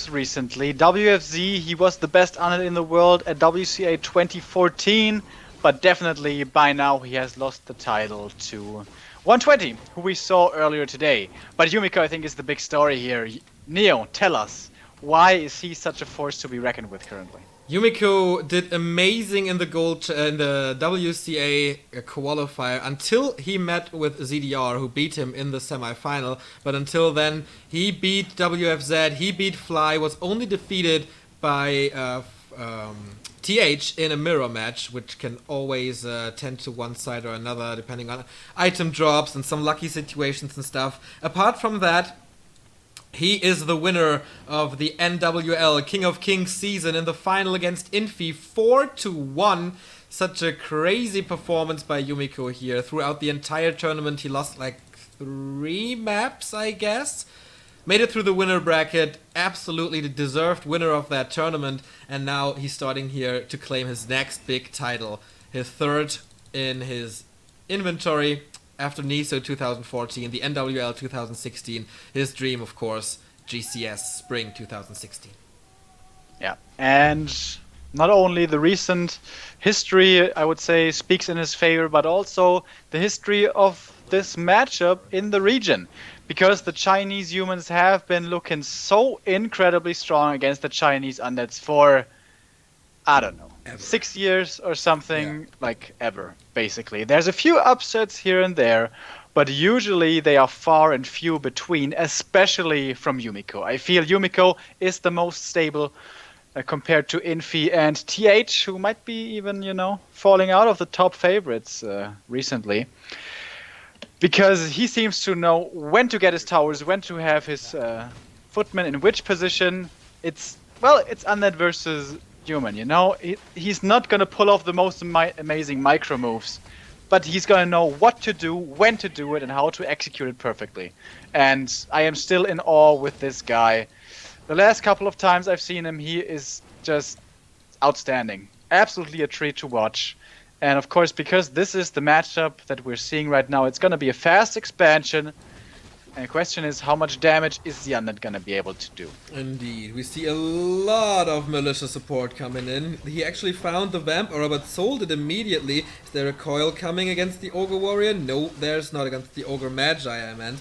recently. WFZ, he was the best on it in the world at WCA 2014, but definitely by now he has lost the title to 120, who we saw earlier today. But Yumiko, I think, is the big story here. Neo, tell us, why is he such a force to be reckoned with currently? Yumiko did amazing in the in the WCA qualifier until he met with ZDR, who beat him in the semi-final. But until then, he beat WFZ, he beat Fly, was only defeated by TH in a mirror match, which can always tend to one side or another, depending on item drops and some lucky situations and stuff. Apart from that, he is the winner of the NWL King of Kings season in the final against Infi 4-1. Such a crazy performance by Yumiko here. Throughout the entire tournament, he lost like 3 maps, I guess. Made it through the winner bracket. Absolutely the deserved winner of that tournament. And now he's starting here to claim his next big title. His third in his inventory. After NISO 2014, the NWL 2016, his dream, of course, GCS Spring 2016. Yeah, and not only the recent history, I would say, speaks in his favor, but also the history of this matchup in the region. Because the Chinese humans have been looking so incredibly strong against the Chinese undeads for, I don't know, ever. 6 years or something, like ever, basically. There's a few upsets here and there, but usually they are far and few between, especially from Yumiko. I feel Yumiko is the most stable compared to Infi and TH, who might be even, falling out of the top favorites recently. Because he seems to know when to get his towers, when to have his footmen in which position. It's undead versus human, he's not going to pull off the most amazing micro moves, but he's going to know what to do, when to do it, and how to execute it perfectly. And I am still in awe with this guy. The last couple of times I've seen him, he is just outstanding. Absolutely a treat to watch. And of course, because this is the matchup that we're seeing right now, it's going to be a fast expansion. And the question is, how much damage is the undead going to be able to do? Indeed. We see a lot of militia support coming in. He actually found the Vamp Aura, but sold it immediately. Is there a coil coming against the Ogre Warrior? No, there's not against the Ogre Magi, I meant.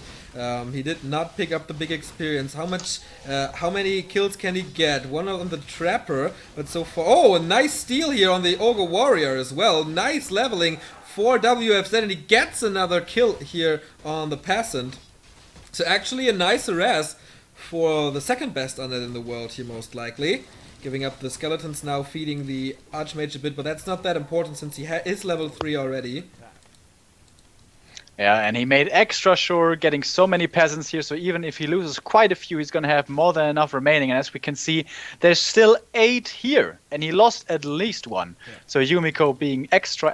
He did not pick up the big experience. How many kills can he get? One on the Trapper, but so far... Oh, a nice steal here on the Ogre Warrior as well. Nice leveling for WFZ, and he gets another kill here on the Peasant. So actually a nice harass for the second best undead in the world here, most likely. Giving up the skeletons now, feeding the Archmage a bit, but that's not that important since he is level 3 already. Yeah, and he made extra sure getting so many peasants here, so even if he loses quite a few, he's going to have more than enough remaining. And as we can see, there's still 8 here, and he lost at least 1. Yeah. So Yumiko being extra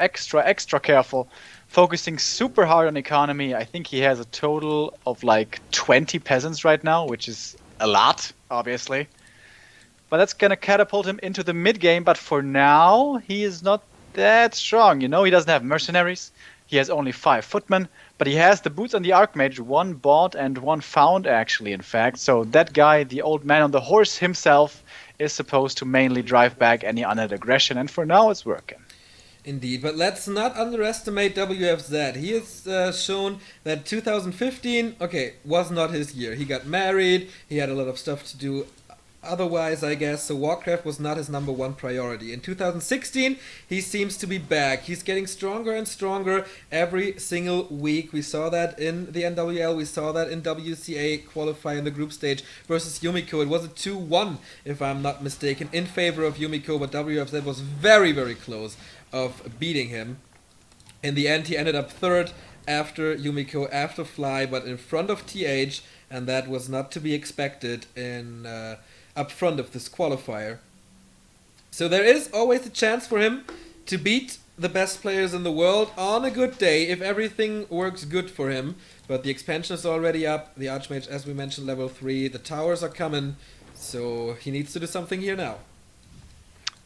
careful, focusing super hard on economy. I think he has a total of like 20 peasants right now, which is a lot, obviously. But that's going to catapult him into the mid-game, but for now, he is not that strong. He doesn't have mercenaries. He has only 5 footmen, but he has the boots on the Archmage, 1 bought and 1 found actually, in fact. So that guy, the old man on the horse himself, is supposed to mainly drive back any undead aggression, and for now it's working. Indeed, but let's not underestimate WFZ. He has shown that 2015, was not his year. He got married, he had a lot of stuff to do otherwise, I guess, so Warcraft was not his number 1 priority. In 2016, he seems to be back. He's getting stronger and stronger every single week. We saw that in the NWL, we saw that in WCA qualify in the group stage versus Yumiko. It was a 2-1, if I'm not mistaken, in favor of Yumiko, but WFZ was very, very close of beating him. In the end, he ended up 3rd after Yumiko, after Fly, but in front of TH, and that was not to be expected in up front of this qualifier. So there is always a chance for him to beat the best players in the world on a good day if everything works good for him. But the expansion is already up. The Archmage, as we mentioned, level 3. The towers are coming. So he needs to do something here now.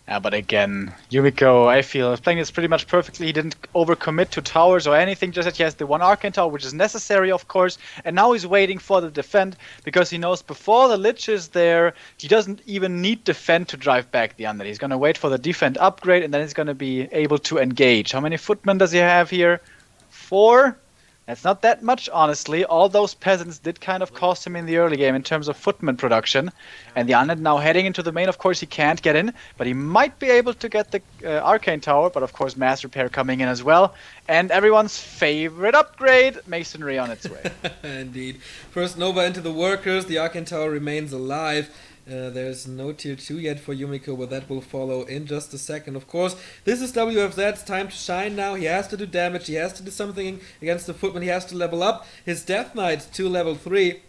But again, Yumiko, I feel, is playing this pretty much perfectly. He didn't overcommit to towers or anything, just that he has the one Arcane Tower, which is necessary, of course. And now he's waiting for the defend, because he knows before the Lich is there, he doesn't even need defend to drive back the Undead. He's going to wait for the defend upgrade, and then he's going to be able to engage. How many footmen does he have here? 4? That's not that much, honestly. All those peasants did kind of cost him in the early game in terms of footman production. And the Undead now heading into the main, of course, he can't get in, but he might be able to get the Arcane Tower, but of course, Mass Repair coming in as well. And everyone's favorite upgrade, Masonry on its way. Indeed. First Nova into the workers, the Arcane Tower remains alive. There's no tier 2 yet for Yumiko, but that will follow in just a second. Of course, this is WFZ's time to shine now. He has to do damage, he has to do something against the footman, he has to level up his Death Knight to level 3.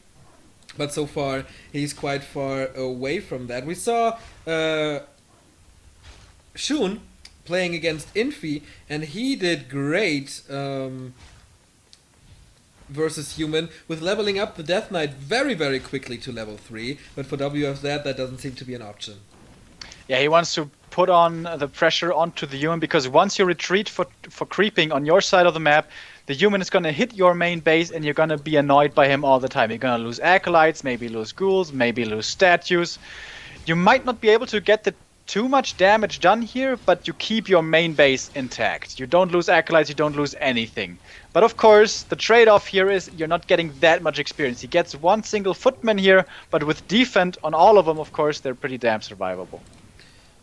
But so far, he's quite far away from that. We saw Shun playing against Infi, and he did great versus Human with leveling up the Death Knight very, very quickly to level 3. But for WFZ, that doesn't seem to be an option. Yeah, he wants to put on the pressure onto the Human, because once you retreat for creeping on your side of the map, the Human is going to hit your main base and you're going to be annoyed by him all the time. You're going to lose Acolytes, maybe lose Ghouls, maybe lose Statues. You might not be able to get the too much damage done here, but you keep your main base intact. You don't lose Acolytes, you don't lose anything. But of course, the trade-off here is you're not getting that much experience. He gets one single footman here, but with defend on all of them, of course, they're pretty damn survivable.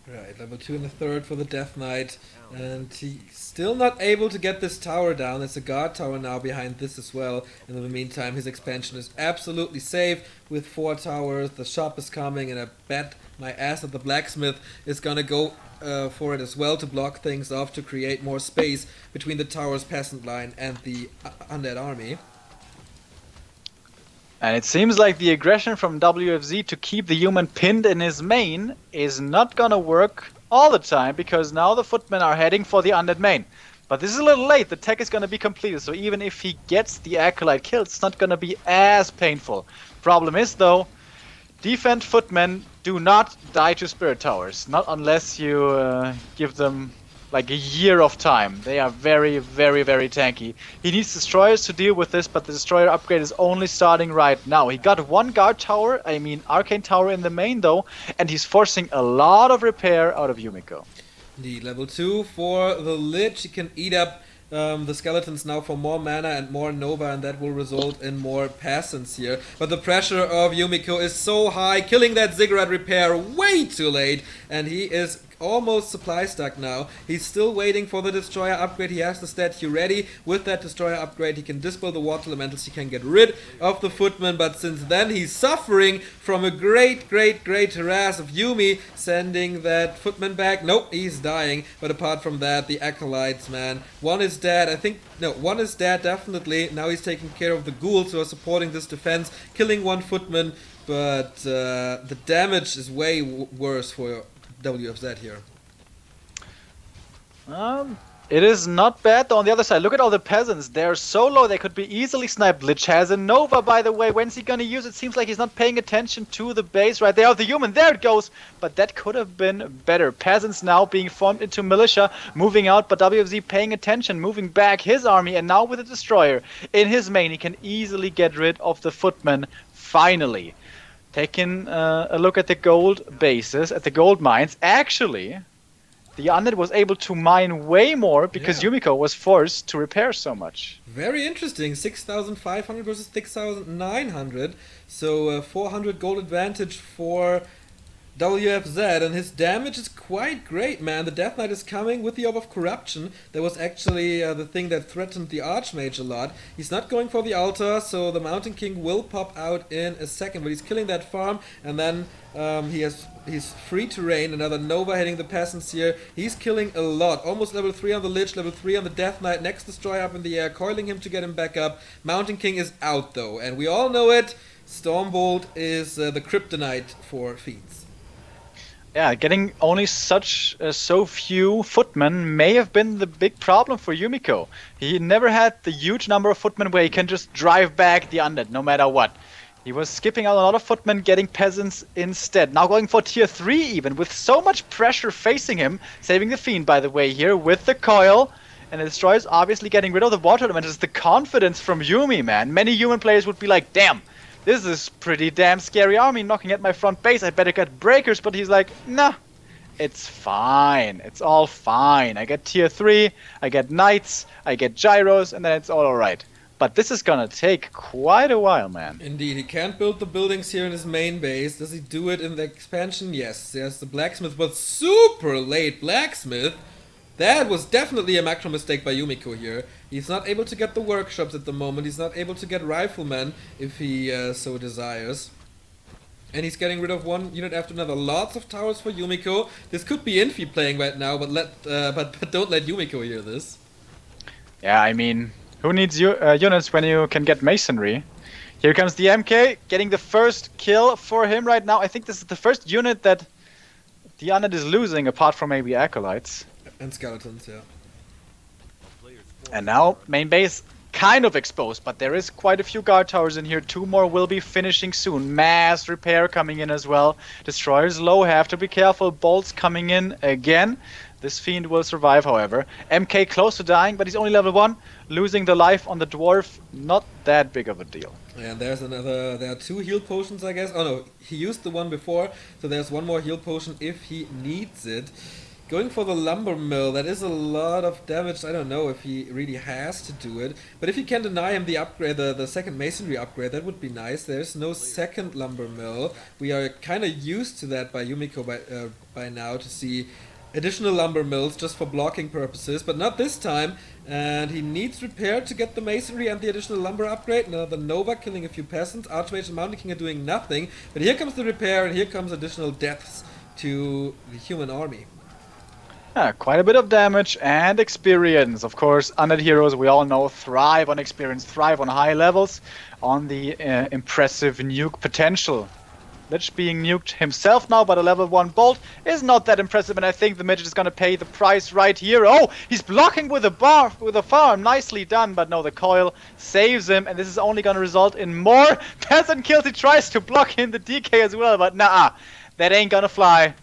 Right, level 2 and the 3rd for the Death Knight, and he's still not able to get this tower down. There's a guard tower now behind this as well, and in the meantime his expansion is absolutely safe with 4 towers. The shop is coming, and I bet my ass that the blacksmith is gonna go for it as well to block things off, to create more space between the tower's peasant line and the undead army. And it seems like the aggression from WFZ to keep the Human pinned in his main is not gonna work all the time, because now the footmen are heading for the undead main. But this is a little late, the tech is gonna be completed, so even if he gets the Acolyte killed, it's not gonna be as painful. Problem is though, defend footmen do not die to spirit towers, not unless you give them like a year of time. They are very, very, very tanky. He needs destroyers to deal with this, but the destroyer upgrade is only starting right now. He got one guard tower, Arcane Tower in the main though, and he's forcing a lot of repair out of Yumiko. The level 2 for the Lich, he can eat up the skeletons now for more mana and more Nova, and that will result in more peasants here. But the pressure of Yumiko is so high, killing that Ziggurat repair way too late, and he is almost supply stuck now. He's still waiting for the destroyer upgrade. He has the statue ready. With that destroyer upgrade, he can dispel the water elementals. He can get rid of the footman, but since then he's suffering from a great harass of Yumi, sending that footman back. Nope, he's dying. But apart from that, the acolytes, man, one is dead. One is dead definitely. Now he's taking care of the ghouls who are supporting this defense, killing one footman, but the damage is way worse for WFZ here. It is not bad though. On the other side, look at all the peasants. They're so low they could be easily sniped. Lich has a Nova, by the way. When's he gonna use it? Seems like he's not paying attention to the base right there of the Human. There it goes. But that could have been better. Peasants now being formed into militia, moving out, but WFZ paying attention, moving back his army, and now with a destroyer in his main, he can easily get rid of the footmen finally. Taking a look at the gold bases, at the gold mines. Actually, the undead was able to mine way more because Yumiko was forced to repair so much. Very interesting. 6,500 versus 6,900. So 400 gold advantage for WFZ, and his damage is quite great, man. The Death Knight is coming with the Orb of Corruption. That was actually the thing that threatened the Archmage a lot. He's not going for the altar, so the Mountain King will pop out in a second, but he's killing that farm, and then he's free to reign. Another Nova hitting the peasants here. He's killing a lot. Almost level 3 on the Lich, level 3 on the Death Knight. Next Destroyer up in the air, coiling him to get him back up. Mountain King is out though, and we all know it. Stormbolt is the kryptonite for Fiends. Yeah, getting only so few footmen may have been the big problem for Yumiko. He never had the huge number of footmen where he can just drive back the undead no matter what. He was skipping out a lot of footmen, getting peasants instead. Now going for tier 3 even, with so much pressure facing him. Saving the Fiend, by the way, here with the coil. And the Destroyer's obviously getting rid of the water elementals. The confidence from Yumi, man. Many human players would be like, damn, this is pretty damn scary army knocking at my front base. I better get breakers, but he's like, nah. It's fine. It's all fine. I get tier 3, I get knights, I get gyros, and then it's all alright. But this is gonna take quite a while, man. Indeed, he can't build the buildings here in his main base. Does he do it in the expansion? Yes. There's the blacksmith, but super late blacksmith. That was definitely a macro mistake by Yumiko here. He's not able to get the workshops at the moment. He's not able to get riflemen if he so desires. And he's getting rid of one unit after another. Lots of towers for Yumiko. This could be Infi playing right now, but but don't let Yumiko hear this. Yeah, I mean, who needs units when you can get masonry? Here comes the MK, getting the first kill for him right now. I think this is the first unit that the unit is losing, apart from maybe acolytes. And skeletons, yeah. And now, main base kind of exposed, but there is quite a few guard towers in here. 2 more will be finishing soon. Mass repair coming in as well. Destroyers low, have to be careful. Bolts coming in again. This Fiend will survive, however. MK close to dying, but he's only level 1. Losing the life on the Dwarf, not that big of a deal. And there's another, there are 2 heal potions, I guess. Oh no, he used the one before, so there's 1 more heal potion if he needs it. Going for the lumber mill, that is a lot of damage. I don't know if he really has to do it. But if you can deny him the upgrade, the second masonry upgrade, that would be nice. There's no second lumber mill. We are kind of used to that by Yumiko by now, to see additional lumber mills just for blocking purposes, but not this time. And he needs repair to get the masonry and the additional lumber upgrade. Now the Nova killing a few peasants. Archmage and Mountain King are doing nothing. But here comes the repair, and here comes additional deaths to the human army. Yeah, quite a bit of damage and experience. Of course, undead heroes, we all know, thrive on experience, thrive on high levels, on the impressive nuke potential. Lich being nuked himself now, but a level 1 bolt is not that impressive, and I think the midget is going to pay the price right here. Oh, he's blocking with a farm. Nicely done, but no, the coil saves him, and this is only going to result in more peasant kills. He tries to block in the DK as well, but nah, that ain't gonna fly.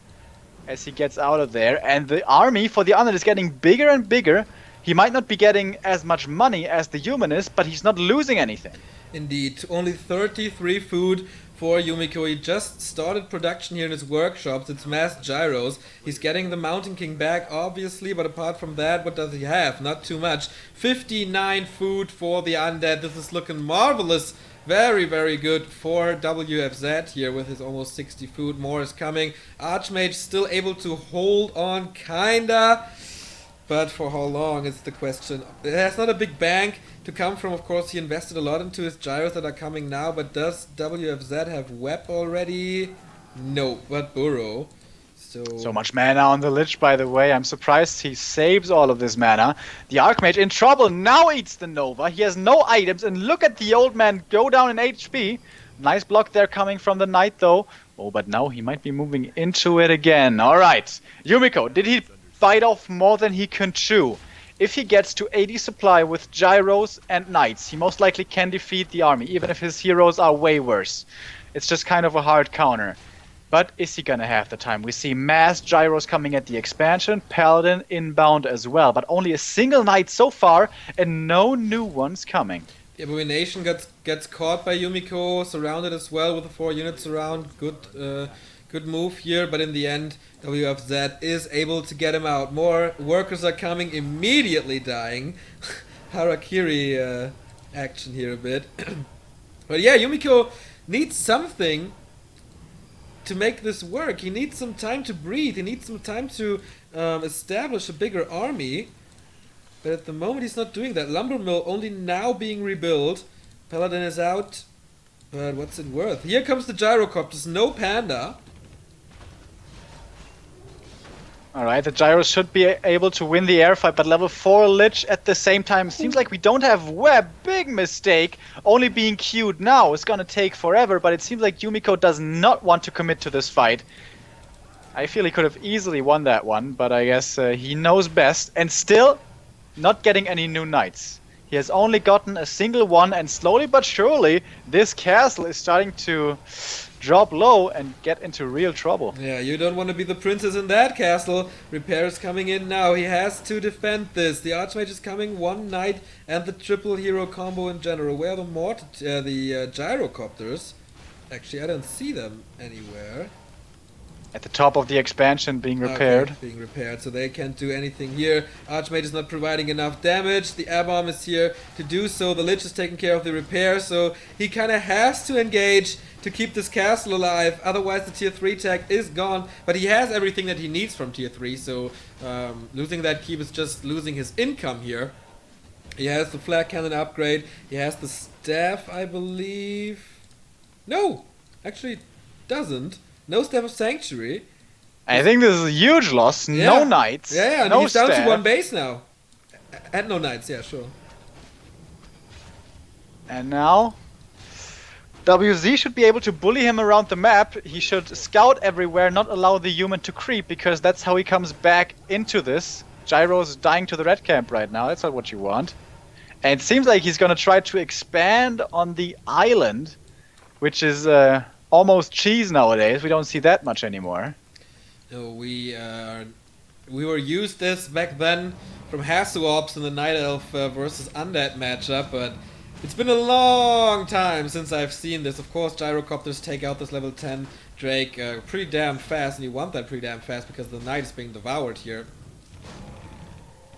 As he gets out of there, and the army for the undead is getting bigger and bigger. He might not be getting as much money as the human is, but he's not losing anything. Indeed, only 33 food for Yumiko. He just started production here in his workshops. It's mass gyros. He's getting the Mountain King back, obviously, but apart from that, what does he have? Not too much. 59 food for the undead. This is looking marvelous. Very, very good for WFZ here with his almost 60 food. More is coming. Archmage still able to hold on, kinda. But for how long is the question. It has not a big bank to come from. Of course, he invested a lot into his gyros that are coming now. But does WFZ have Web already? No, but Burrow. So much mana on the Lich, by the way. I'm surprised he saves all of this mana. The Archmage in trouble, now eats the Nova. He has no items, and look at the old man go down in HP. Nice block there coming from the Knight, though. Oh, but now he might be moving into it again. Alright, Yumiko, did he bite off more than he can chew? If he gets to 80 supply with gyros and knights, he most likely can defeat the army, even if his heroes are way worse. It's just kind of a hard counter. But is he gonna have the time? We see mass gyros coming at the expansion, Paladin inbound as well, but only a single knight so far, and no new ones coming. The Abomination gets caught by Yumiko, surrounded as well with the 4 units around. Good move here, but in the end, WFZ is able to get him out. More workers are coming, immediately dying. Harakiri action here a bit. But yeah, Yumiko needs something to make this work. He needs some time to breathe. He needs some time to establish a bigger army. But at the moment he's not doing that. Lumber mill only now being rebuilt. Paladin is out. But what's it worth? Here comes the gyrocopters. No panda. Alright, the gyros should be able to win the air fight, but level 4 Lich at the same time. Seems like we don't have Web. Big mistake. Only being queued now. It's gonna take forever, but it seems like Yumiko does not want to commit to this fight. I feel he could have easily won that one, but I guess he knows best. And still, not getting any new knights. He has only gotten a single one, and slowly but surely, this castle is starting to drop low and get into real trouble. Yeah, you don't want to be the princess in that castle. Repairs coming in now. He has to defend this. The Archmage is coming, one knight, and the triple hero combo in general. Where are the gyrocopters? Actually, I don't see them anywhere. At the top of the expansion being repaired. Okay, being repaired, so they can't do anything here. Archmage is not providing enough damage. The air bomb is here to do so. The Lich is taking care of the repair, so he kind of has to engage to keep this castle alive. Otherwise, the tier 3 tag is gone. But he has everything that he needs from tier 3, so losing that keep is just losing his income here. He has the flak cannon upgrade. He has the staff, I believe. No, actually doesn't. No Staff of Sanctuary. I think this is a huge loss. Yeah. No knights. Yeah, and no he's down staff. to one base now. And no knights, yeah, sure. And now, WZ should be able to bully him around the map. He should scout everywhere, not allow the human to creep, because that's how he comes back into this. Gyro's dying to the red camp right now. That's not what you want. And it seems like he's going to try to expand on the island, which is almost cheese nowadays. We don't see that much anymore. No, we were used this back then from Hasuops in the Night Elf versus Undead matchup, but it's been a long time since I've seen this. Of course, gyrocopters take out this level 10 Drake pretty damn fast, and you want that pretty damn fast because the knight is being devoured here.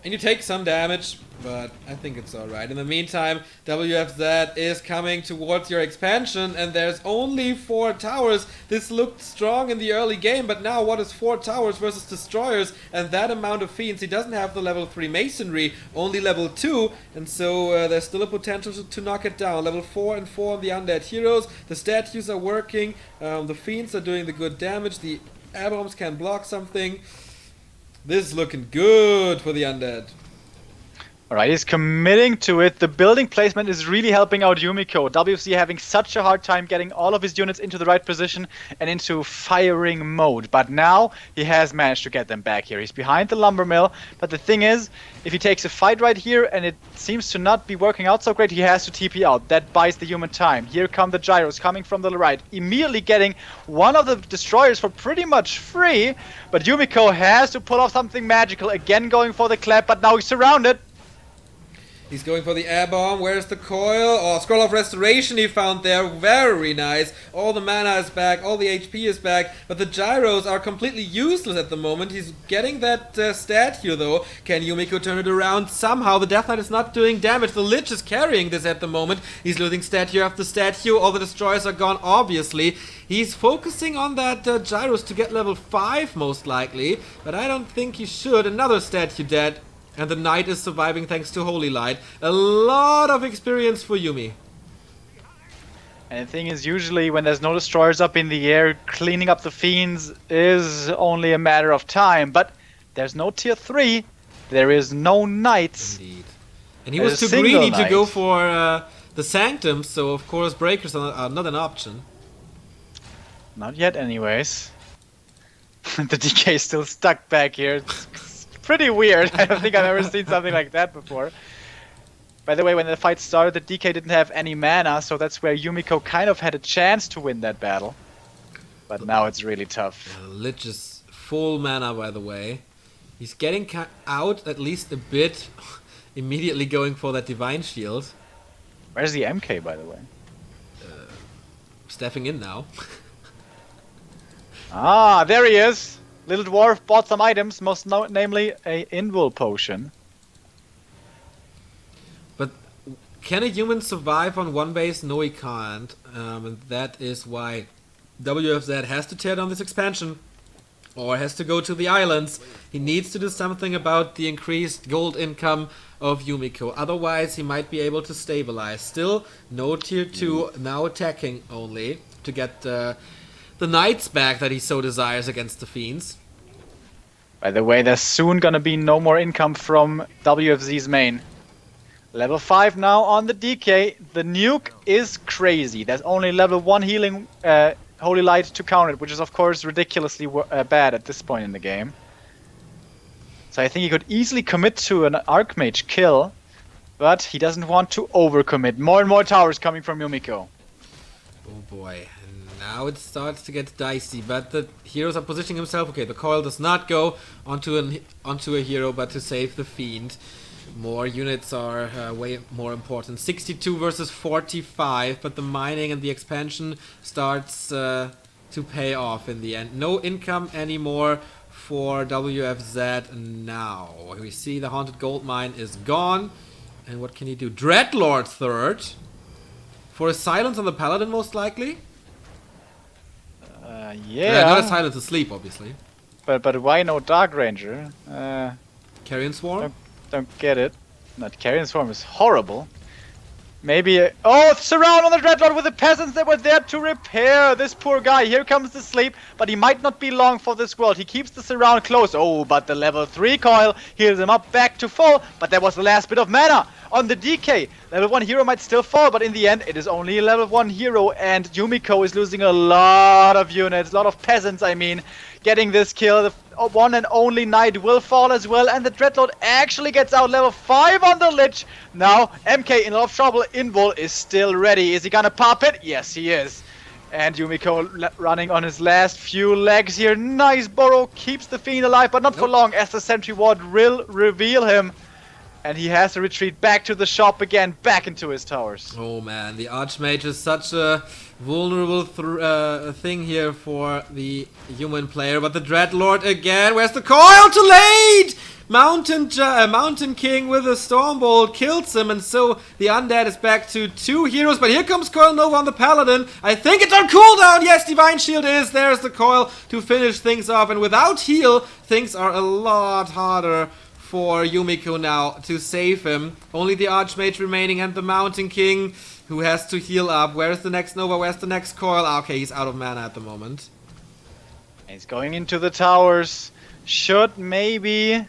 And you take some damage, but I think it's alright. In the meantime, WFZ is coming towards your expansion, and there's only 4 towers. This looked strong in the early game, but now what is 4 towers versus destroyers and that amount of fiends? He doesn't have the level 3 masonry, only level 2, and so there's still a potential to knock it down. Level 4 and 4 on the undead heroes. The statues are working, the fiends are doing the good damage, the air bombs can block something. This is looking good for the undead. Alright, he's committing to it. The building placement is really helping out Yumiko. WFC having such a hard time getting all of his units into the right position and into firing mode. But now he has managed to get them back here. He's behind the lumber mill. But the thing is, if he takes a fight right here and it seems to not be working out so great, he has to TP out. That buys the human time. Here come the gyros coming from the right. Immediately getting one of the destroyers for pretty much free. But Yumiko has to pull off something magical. Again going for the clap, but now he's surrounded. He's going for the air bomb. Where's the coil? Oh, Scroll of Restoration he found there. Very nice. All the mana is back. All the HP is back. But the gyros are completely useless at the moment. He's getting that statue though. Can Yumiko turn it around? Somehow the Death Knight is not doing damage. The Lich is carrying this at the moment. He's losing statue after statue. All the destroyers are gone, obviously. He's focusing on that gyros to get level 5 most likely. But I don't think he should. Another statue dead. And the knight is surviving thanks to Holy Light. A lot of experience for Yumi. And the thing is, usually when there's no destroyers up in the air, cleaning up the fiends is only a matter of time. But there's no tier 3. There is no knights. Indeed. And he was too greedy to go for the Sanctum, so of course breakers are not an option. Not yet anyways. The DK is still stuck back here. Pretty weird. I don't think I've ever seen something like that before. By the way, when the fight started, the DK didn't have any mana, so that's where Yumiko kind of had a chance to win that battle. But now it's really tough. Lich is full mana, by the way. He's getting out at least a bit, immediately going for that Divine Shield. Where's the MK, by the way? Stepping in now. Ah, there he is! Little dwarf bought some items, most namely a invul potion. But can a human survive on one base? No, he can't. And that is why WFZ has to tear down this expansion. Or has to go to the islands. He needs to do something about the increased gold income of Yumiko. Otherwise, he might be able to stabilize. Still, no tier 2, now attacking only. To get the knights back that he so desires against the fiends. By the way, there's soon gonna be no more income from WFZ's main. Level 5 now on the DK. The nuke is crazy. There's only level 1 healing Holy Light to counter it, which is of course ridiculously bad at this point in the game. So I think he could easily commit to an Archmage kill. But he doesn't want to overcommit. More and more towers coming from Yumiko. Oh boy, now it starts to get dicey, but the heroes are positioning himself. Okay, the coil does not go onto a hero, but to save the fiend. More units are way more important. 62 versus 45, but the mining and the expansion starts to pay off in the end. No income anymore for WFZ now. We see the haunted gold mine is gone. And what can he do? Dreadlord third. For a silence on the paladin, most likely. Yeah. Not a silence, a sleep, obviously. But why no Dark Ranger? Carrion Swarm? Don't get it. That Carrion Swarm is horrible. Maybe surround on the Dreadlord with the peasants that were there to repair this poor guy. Here comes the sleep, but he might not be long for this world. He keeps the surround close. Oh, but the level 3 coil heals him up back to full, but that was the last bit of mana on the DK. Level 1 hero might still fall, but in the end it is only a level 1 hero, and Yumiko is losing a lot of units, a lot of peasants, I mean, getting this kill. The one and only knight will fall as well, and the Dreadlord actually gets out level 5 on the Lich. Now MK in a lot of trouble. Invul is still ready. Is he gonna pop it? Yes, he is. And Yumiko running on his last few legs here. Nice burrow, keeps the fiend alive, but not for long, as the sentry ward will reveal him. And he has to retreat back to the shop again, back into his towers. Oh man, the Archmage is such a vulnerable thing here for the human player. But the Dreadlord again, where's the coil? Too late! Mountain King with a Stormbolt kills him, and so the Undead is back to 2 heroes. But here comes Coil Nova on the Paladin. I think it's on cooldown! Yes, Divine Shield is. There's the coil to finish things off. And without heal, things are a lot harder for Yumiko now to save him. Only the Archmage remaining and the Mountain King, who has to heal up. Where's the next Nova? Where's the next coil? Okay, he's out of mana at the moment. He's going into the towers. Should maybe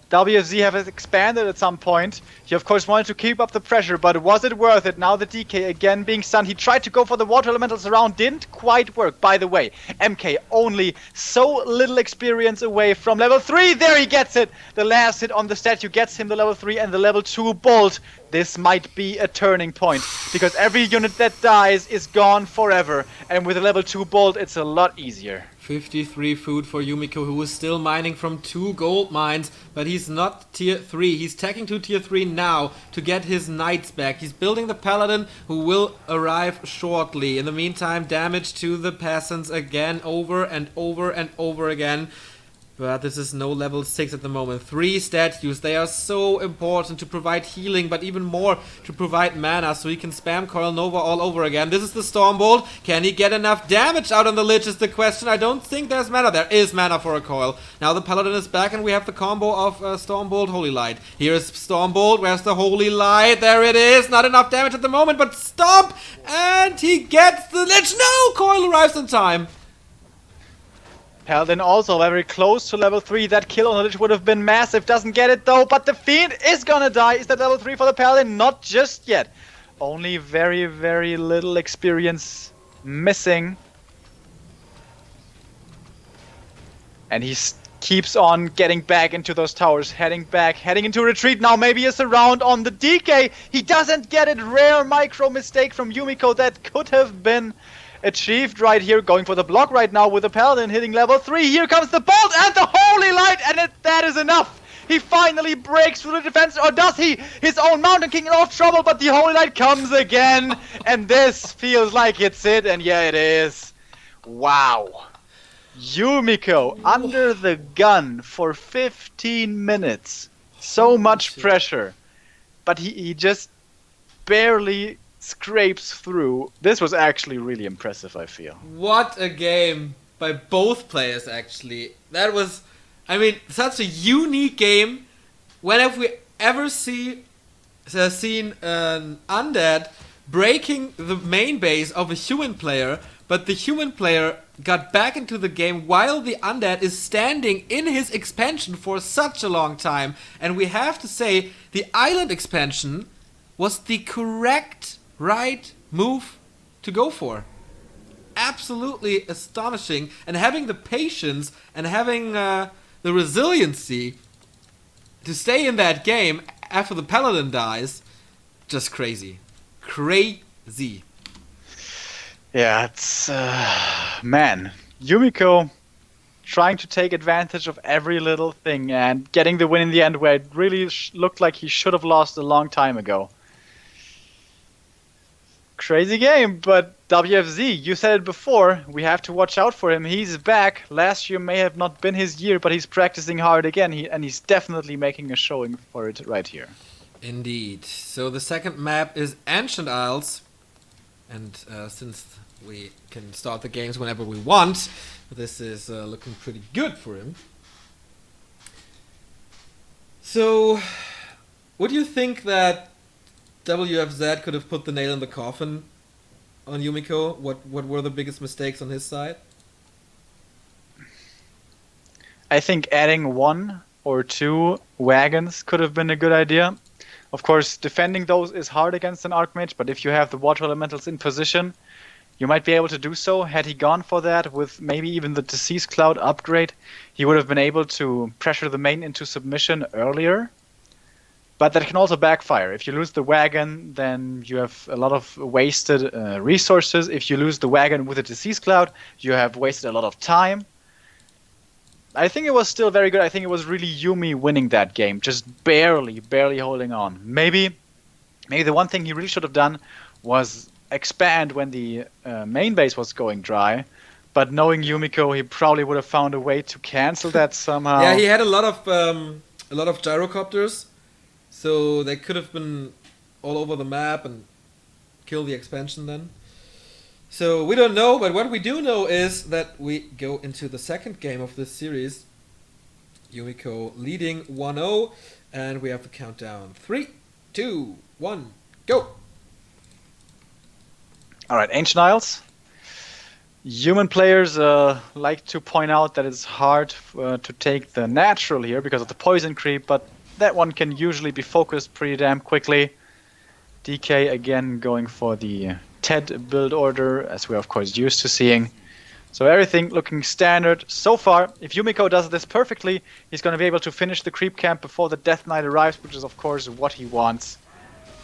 WFZ have expanded at some point. He of course wanted to keep up the pressure, but was it worth it? Now the DK again being stunned. He tried to go for the water elementals around, didn't quite work. By the way, MK only so little experience away from level 3. There he gets it. The last hit on the statue gets him the level 3 and the level 2 bolt. This might be a turning point, because every unit that dies is gone forever. And with a level 2 bolt, it's a lot easier. 53 food for Yumiko, who is still mining from 2 gold mines, but he's not tier 3. He's tagging to tier 3 now to get his knights back. He's building the paladin, who will arrive shortly. In the meantime, damage to the peasants again, over and over and over again. But this is no level 6 at the moment. 3 statues, they are so important to provide healing, but even more to provide mana, so he can spam Coil Nova all over again. This is the Stormbolt. Can he get enough damage out on the Lich is the question. I don't think there's mana. There is mana for a coil. Now the Paladin is back, and we have the combo of Stormbolt, Holy Light. Here is Stormbolt. Where's the Holy Light? There it is. Not enough damage at the moment, but stop! And he gets the Lich. No! Coil arrives in time. Paladin also very close to level 3. That kill on the Lich would have been massive. Doesn't get it though, but the Fiend is gonna die. Is that level 3 for the Paladin? Not just yet. Only very, very little experience missing. And he keeps on getting back into those towers. Heading back, heading into retreat now. Maybe a surround on the DK. He doesn't get it. Rare micro mistake from Yumiko that could have been achieved right here. Going for the block right now with the Paladin hitting level 3. Here comes the bolt and the Holy Light, and that is enough. He finally breaks through the defense, or does he? His own Mountain King in all trouble, but the Holy Light comes again. And this feels like it's it, and yeah, it is. Wow. Yumiko under the gun for 15 minutes. So much pressure. But he just barely scrapes through. This was actually really impressive, I feel. What a game by both players, actually. That was, I mean, such a unique game. When have we ever seen an undead breaking the main base of a human player, but the human player got back into the game while the undead is standing in his expansion for such a long time. And we have to say, the island expansion was the correct right move to go for. Absolutely astonishing, and having the patience and having the resiliency to stay in that game after the Paladin dies, just crazy. Crazy. Yeah, it's man, Yumiko trying to take advantage of every little thing and getting the win in the end, where it really looked like he should have lost a long time ago. Crazy game, but WFZ, you said it before, we have to watch out for him. He's back. Last year may have not been his year, but he's practicing hard again, and he's definitely making a showing for it right here. Indeed. So the second map is Ancient Isles, and since we can start the games whenever we want, this is looking pretty good for him. So, would you think that WFZ could have put the nail in the coffin on Yumiko? What were the biggest mistakes on his side? I think adding 1 or 2 wagons could have been a good idea. Of course, defending those is hard against an Archmage, but if you have the Water Elementals in position, you might be able to do so. Had he gone for that with maybe even the Disease Cloud upgrade, he would have been able to pressure the main into submission earlier. But that can also backfire. If you lose the wagon, then you have a lot of wasted resources. If you lose the wagon with a Disease Cloud, you have wasted a lot of time. I think it was still very good. I think it was really Yumi winning that game, just barely holding on. Maybe the one thing he really should have done was expand when the main base was going dry. But knowing Yumiko, he probably would have found a way to cancel that somehow. Yeah, he had a lot of gyrocopters, so they could have been all over the map and kill the expansion then. So we don't know, but what we do know is that we go into the second game of this series. Yumiko leading 1-0, and we have the countdown. 3, 2, 1, go! Alright, Ancient Isles. Human players like to point out that it's hard to take the natural here because of the poison creep, but that one can usually be focused pretty damn quickly. DK again going for the TED build order, as we're of course used to seeing. So everything looking standard so far. If Yumiko does this perfectly, he's going to be able to finish the creep camp before the Death Knight arrives, which is of course what he wants.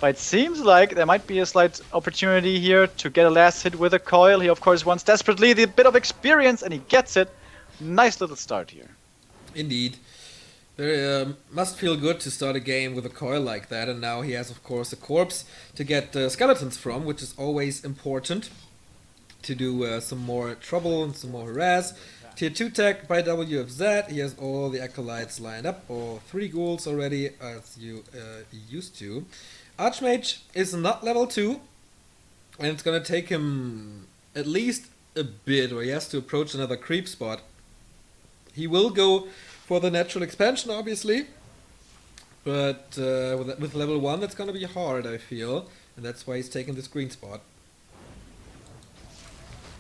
But it seems like there might be a slight opportunity here to get a last hit with a coil. He of course wants desperately the bit of experience, and he gets it. Nice little start here. Indeed. Very, must feel good to start a game with a coil like that, and now he has of course a corpse to get skeletons from, which is always important to do some more trouble and some more harass. Tier 2 tech by WFZ, he has all the acolytes lined up, all 3 ghouls already, as you used to. Archmage is not level 2, and it's gonna take him at least a bit, or he has to approach another creep spot. He will go for the natural expansion, obviously, but with level 1 that's gonna be hard, I feel, and that's why he's taking this green spot.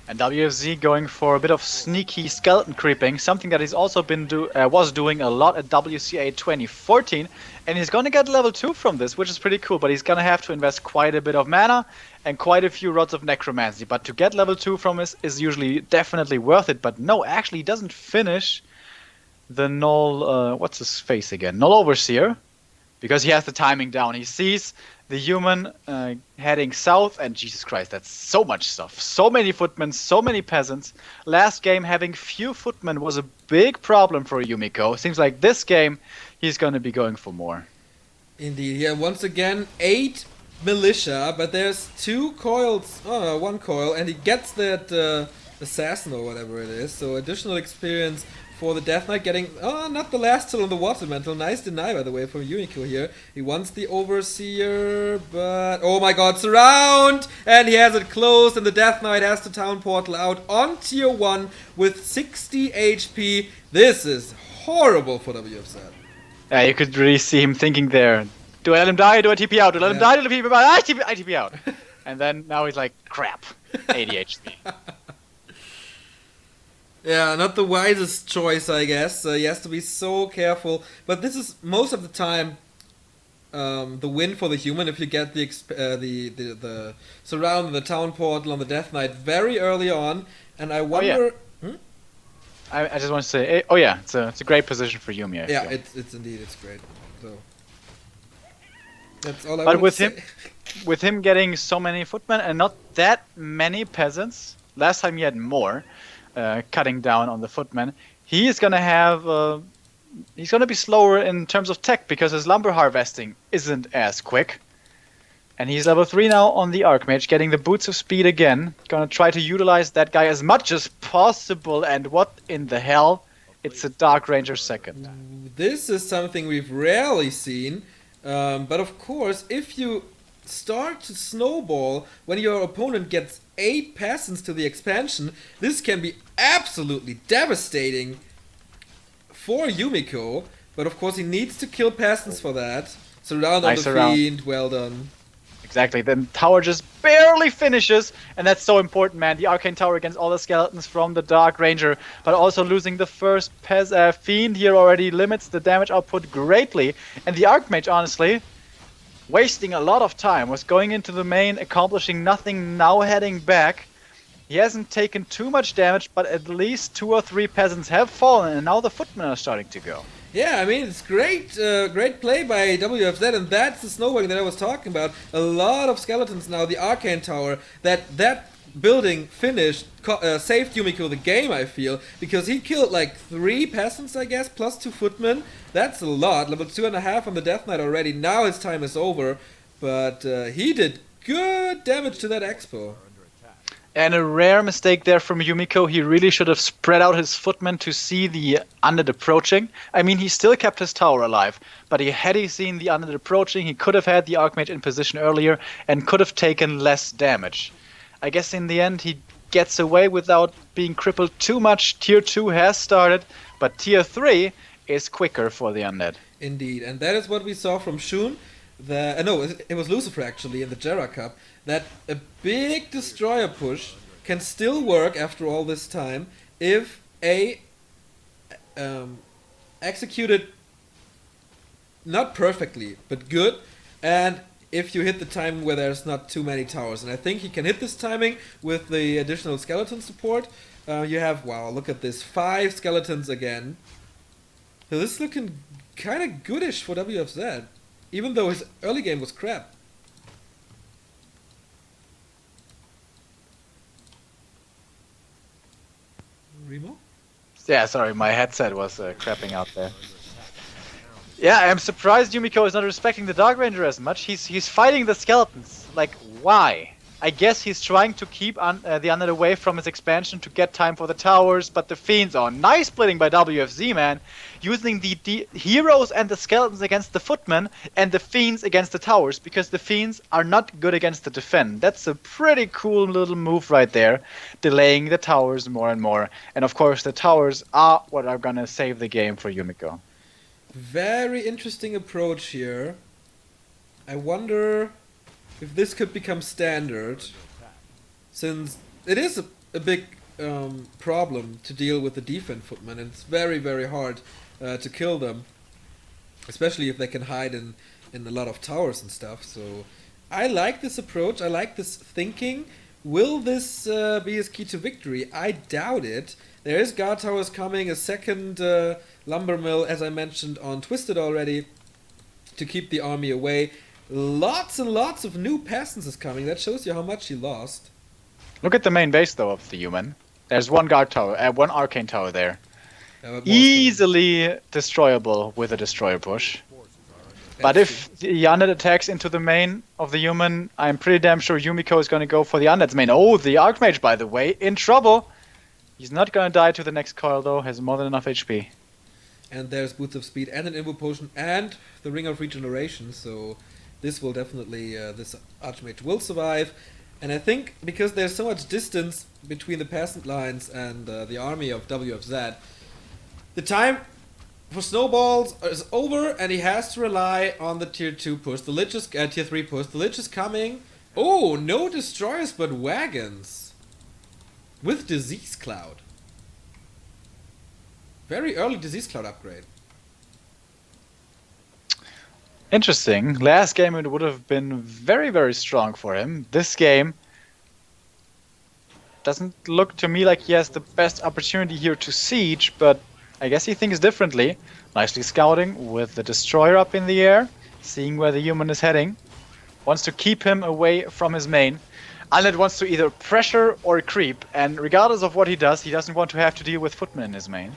And WFZ going for a bit of sneaky skeleton creeping, something that he's also been was doing a lot at WCA 2014, and he's gonna get level 2 from this, which is pretty cool, but he's gonna have to invest quite a bit of mana and quite a few rods of necromancy. But to get level 2 from this is usually definitely worth it, but no, actually he doesn't finish the Null, what's his face again? Null Overseer, because he has the timing down. He sees the human heading south, and Jesus Christ, that's so much stuff. So many footmen, so many peasants. Last game, having few footmen was a big problem for Yumiko. Seems like this game, he's going to be going for more. Indeed, yeah, once again, 8 militia, but there's 2 coils, oh, 1 coil, and he gets that assassin or whatever it is, so additional experience for the Death Knight, getting, oh, not the last still on the Water Mantle. Nice deny, by the way, from Yumiko here. He wants the Overseer, but, oh my god, surround! And he has it closed, and the Death Knight has the Town Portal out on tier 1 with 60 HP. This is horrible for WFZ. Yeah, you could really see him thinking there, do I let him die, do I TP out? Do I let him die, do I TP out? I TP out! And then now he's like, crap, 80 HP. Yeah, not the wisest choice, I guess. He has to be so careful. But this is most of the time the win for the human if you get the surround the Town Portal on the Death Knight very early on. And I wonder. Oh, yeah. I just want to say, oh yeah, it's a great position for Yumi. I feel. It's indeed, it's great. So That's all I But wanted to say. with him getting so many footmen and not that many peasants, last time he had more, cutting down on the footmen, he is gonna have he's gonna be slower in terms of tech because his lumber harvesting isn't as quick. And he's level 3 now on the Archmage, getting the boots of speed again. Gonna try to utilize that guy as much as possible. And what in the hell? It's a Dark Ranger second. This is something we've rarely seen. But of course, if you start to snowball when your opponent gets 8 peasants to the expansion, this can be absolutely devastating for Yumiko. But of course, he needs to kill peasants for that. Surround on Nice the surround. fiend, well done. Exactly. The tower just barely finishes, and that's so important, man. The Arcane Tower against all the skeletons from the Dark Ranger, but also losing the first Fiend here already limits the damage output greatly. And the Archmage, honestly, wasting a lot of time, was going into the main, accomplishing nothing, now heading back. He hasn't taken too much damage, but at least 2 or 3 peasants have fallen, and now the footmen are starting to go. Yeah, I mean, it's great play by WFZ, and that's the snowballing that I was talking about. A lot of skeletons now, the Arcane Tower, that building finished, saved Yumiko the game, I feel, because he killed like 3 peasants, I guess, plus 2 footmen. That's a lot, level 2.5 on the Death Knight already, now his time is over, but he did good damage to that Expo. And a rare mistake there from Yumiko. He really should have spread out his footmen to see the undead approaching. I mean, he still kept his tower alive, but had he seen the undead approaching, he could have had the Archmage in position earlier and could have taken less damage. I guess in the end he gets away without being crippled too much. Tier 2 has started, but Tier 3 is quicker for the undead. Indeed, and that is what we saw from Shun. No, it was Lucifer actually in the Jera Cup. That a big destroyer push can still work after all this time if executed not perfectly but good, and if you hit the timing where there's not too many towers. And I think he can hit this timing with the additional skeleton support. You have, wow, look at this, 5 skeletons again. So this is looking kind of goodish for WFZ. Even though his early game was crap. Remo? Yeah, sorry, my headset was crapping out there. Yeah, I'm surprised Yumiko is not respecting the Dark Ranger as much. He's fighting the skeletons. Like, why? I guess he's trying to keep the undead away from his expansion to get time for the towers, but the fiends are nice splitting by WFZ, man. Using the heroes and the skeletons against the footmen and the fiends against the towers, because the fiends are not good against the defend. That's a pretty cool little move right there, delaying the towers more and more. And of course, the towers are what are gonna save the game for Yumiko. Very interesting approach here. I wonder if this could become standard, since it is a big problem to deal with the defense footmen, and it's very, very hard to kill them, especially if they can hide in a lot of towers and stuff. So I like this approach, I like this thinking. Will this be his key to victory? I doubt it. There is guard towers coming, a second lumber mill, as I mentioned on Twisted already, to keep the army away. Lots and lots of new peasants is coming. That shows you how much he lost. Look at the main base, though, of the human. There's one guard tower, one arcane tower there. Easily destroyable with a destroyer push. But if the undead attacks into the main of the human, I'm pretty damn sure Yumiko is going to go for the undead's main. Oh, the Archmage, by the way, in trouble. He's not going to die to the next coil, though. Has more than enough HP. And there's Boots of Speed and an Invo Potion and the Ring of Regeneration, so this will definitely, this Archmage will survive. And I think because there's so much distance between the peasant lines and the army of WFZ, the time for snowballs is over, and he has to rely on the tier 2 push. The Lich is, tier 3 push. The Lich is coming. Oh, no destroyers but wagons. With Disease Cloud. Very early Disease Cloud upgrade. Interesting. Last game it would have been very, very strong for him. This game doesn't look to me like he has the best opportunity here to siege, but I guess he thinks differently. Nicely scouting with the destroyer up in the air. seeing where the human is heading. Wants to keep him away from his main. Unlet wants to either pressure or creep, and regardless of what he does, he doesn't want to have to deal with footmen in his main.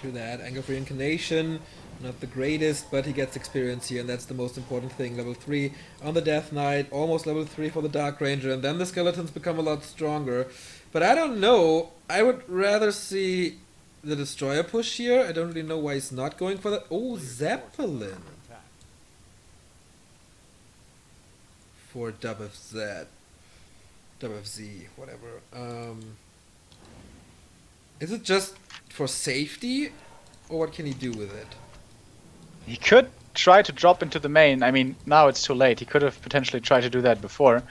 True that. Anger for Incarnation, not the greatest, but he gets experience here, and that's the most important thing. Level 3 on the Death Knight, almost level 3 for the Dark Ranger, and then the skeletons become a lot stronger. But I don't know, I would rather see the Destroyer push here. I don't really know why he's not going for that. Oh, Zeppelin! For WFZ. WFZ, whatever. Is it just for safety? Or what can he do with it? He could try to drop into the main. I mean, now it's too late. He could have potentially tried to do that before.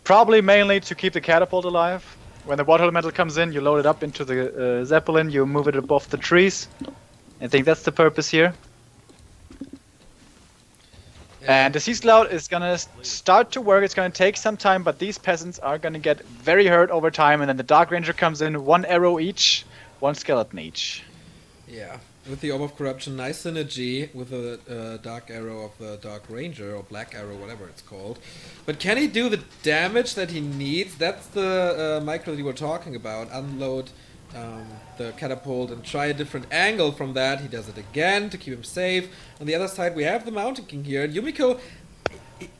Probably mainly to keep the catapult alive. When the water elemental comes in, you load it up into the Zeppelin, you move it above the trees. I think that's the purpose here. And the Sea Cloud is gonna start to work. It's gonna take some time, but these peasants are gonna get very hurt over time. And then the Dark Ranger comes in, 1 arrow each, 1 skeleton each. Yeah, with the Orb of Corruption, nice synergy with the Dark Arrow of the Dark Ranger, or Black Arrow, whatever it's called. But can he do the damage that he needs? That's the micro that you were talking about. Unload the catapult and try a different angle from that. He does it again to keep him safe. On the other side, we have the Mountain King here. And Yumiko,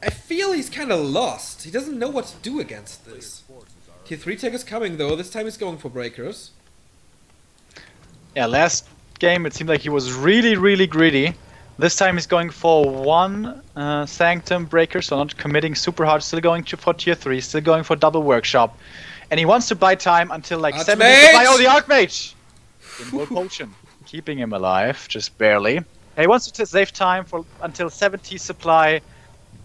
I feel he's kind of lost. He doesn't know what to do against this. Tier 3 tech is coming, though. This time he's going for breakers. Yeah, last game it seemed like he was really, really greedy. This time he's going for 1 Sanctum breaker, so not committing super hard. Still going for tier 3, still going for double workshop. And he wants to buy time until like 70 supply. Oh, the Archmage! Invul Potion. Keeping him alive, just barely. He wants to save time for until 70 supply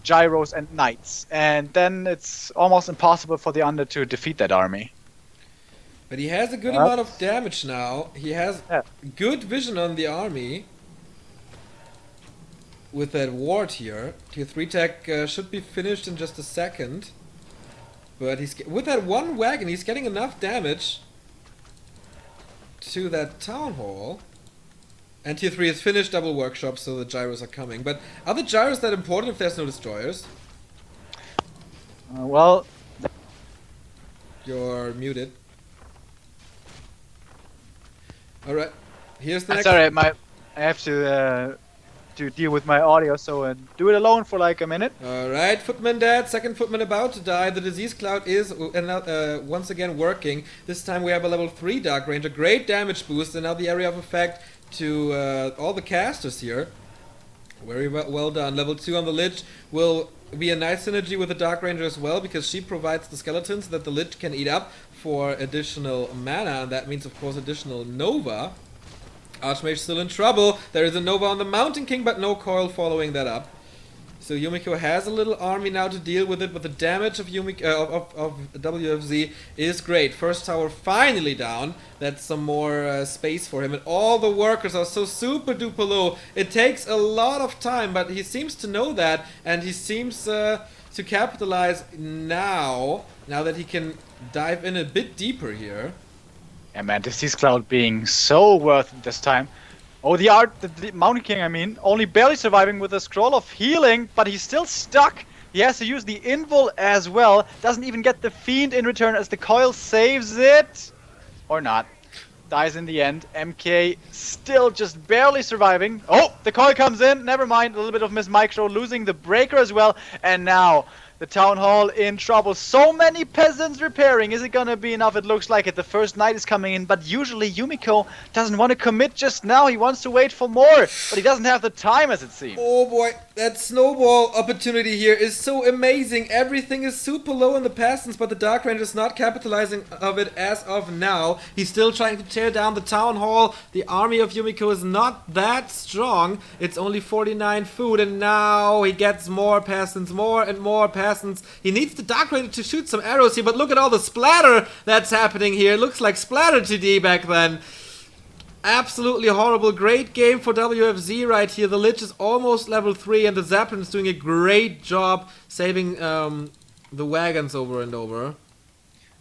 gyros and knights. And then it's almost impossible for the Undead to defeat that army. But he has a good amount of damage now. He has good vision on the army. With that ward here. Tier 3 tech should be finished in just a second. But he's with that 1 wagon, he's getting enough damage to that town hall. And tier 3 is finished double workshop, so the gyros are coming. But are the gyros that important if there's no destroyers? Well, you're muted. Alright, here's the next... Sorry, I have to deal with my audio, so do it alone for like a minute. Alright, Footman dead, second Footman about to die. The Disease Cloud is once again working. This time we have a level 3 Dark Ranger, great damage boost, and now the area of effect to all the casters here. Very well done. Level 2 on the Lich will be a nice synergy with the Dark Ranger as well, because she provides the skeletons that the Lich can eat up for additional mana, and that means of course additional Nova. Archmage still in trouble. There is a Nova on the Mountain King, but no coil following that up. So Yumiko has a little army now to deal with it, but the damage of Yumiko of WFZ is great. First tower finally down. That's some more space for him, and all the workers are so super duper low. It takes a lot of time, but he seems to know that, and he seems to capitalize now that he can dive in a bit deeper here. Yeah, man, this Disease Cloud being so worth it this time. Oh, the Mountain King, I mean, only barely surviving with a Scroll of Healing, but he's still stuck. He has to use the Invul as well. Doesn't even get the Fiend in return as the coil saves it. Or not. Dies in the end. MK still just barely surviving. Oh, the coil comes in. Never mind. A little bit of Miss Micro losing the breaker as well. And now the Town Hall in trouble. So many peasants repairing. Is it gonna be enough? It looks like it. The first knight is coming in, but usually Yumiko doesn't want to commit just now. He wants to wait for more, but he doesn't have the time, as it seems. Oh boy, that snowball opportunity here is so amazing. Everything is super low in the peasants, but the Dark Ranger is not capitalizing of it as of now. He's still trying to tear down the Town Hall. The army of Yumiko is not that strong. It's only 49 food, and now he gets more peasants, more and more peasants. He needs the Dark Ranger to shoot some arrows here, but look at all the splatter that's happening here. It looks like Splatter 2D back then. Absolutely horrible. Great game for WFZ right here. The Lich is almost level 3, and the Zeppelin is doing a great job saving the wagons over and over.